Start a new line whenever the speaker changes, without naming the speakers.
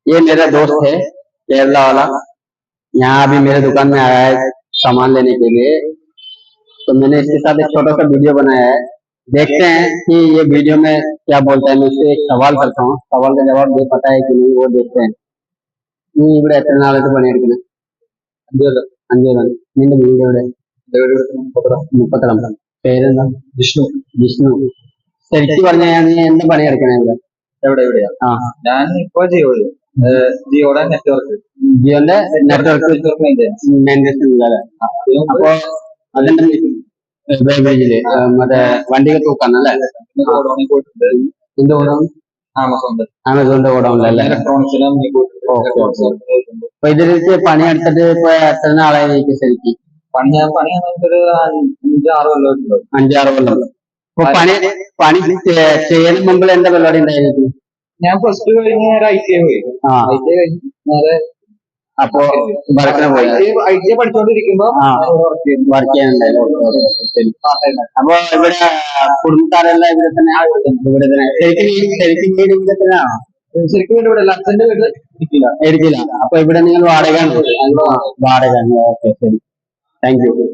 ये मेरा दोस्त है केरला वाला। यहाँ अभी मेरे दुकान में आया है सामान लेने के लिए, तो मैंने इसके साथ एक छोटा सा वीडियो बनाया है। देखते हैं कि ये वीडियो में क्या बोलता है। मैं उससे एक सवाल करता हूँ, सवाल का जवाब दे पाता है कि नहीं वो देखते हैं। നീ ഇവിടെ എത്ര നാളായിട്ട് പണിയെടുക്കുന്നത്? 5 കൊല്ലം. 5 കൊല്ലം. നിന്റെ വീട് എവിടെ? മുപ്പത്തളം. പേരെന്താ? വിഷ്ണു. വിഷ്ണു. ശരിക്കും പറഞ്ഞാൽ നീ എന്താ പണിയെടുക്കണേ ഇവിടെ? എവിടെയാ? ആ, ഞാൻ ഇപ്പൊ ജിയോയുടെ നെറ്റ്വർക്ക്. ജിയോന്റെ നെറ്റ്വർക്ക് മെയിൻ്റെനൻസ് ഉണ്ടല്ലേ? അപ്പൊ അതിന്റെ ബേബേജില് മറ്റേ വണ്ടികൾ തൂക്കാന്നല്ലേ? എന്ത് ഗോഡൗൺ? ആമസോണിന്റെ ഗോഡൗൺ അല്ലേ? ഇലക്ട്രോണിക്സിലും. അപ്പൊ ഇതിലേക്ക് പണിയെടുത്തിട്ട് ഇപ്പൊ എത്ര നാളായി എനിക്ക് ശരിക്കും? പണി ഒരു 5-6 കൊല്ലം. 5-6 കൊല്ലം. അപ്പൊ പണി ചെയ്യുന്ന മുമ്പിൽ എന്താ പരിപാടി ഉണ്ടായിരുന്നു? ഞാൻ പ്ലസ് ടു കഴിഞ്ഞ് നേരെ ITI പോയി. ITI കഴിഞ്ഞ് നേരെ അപ്പൊ വർക്കിന് പോയി. ITI പഠിച്ചോണ്ടിരിക്കുമ്പോ വർക്ക് ചെയ്യാനുണ്ടായിരുന്നു. അപ്പൊ ഇവിടെ കുടുംബക്കാരെല്ലാം ഇവിടെ തന്നെ? ഇവിടെ തന്നെ. ശരിക്കും വീട് ഇവിടെ തന്നെയാണോ? ശരിക്കും വീട് ഇവിടെ. അച്ഛന്റെ വീട് ഇടുക്കിയില്ല. അപ്പൊ ഇവിടെ നിങ്ങൾ വാടകയാണ്? വാടകയാണ്. ഓക്കെ, ശരി. Thank you.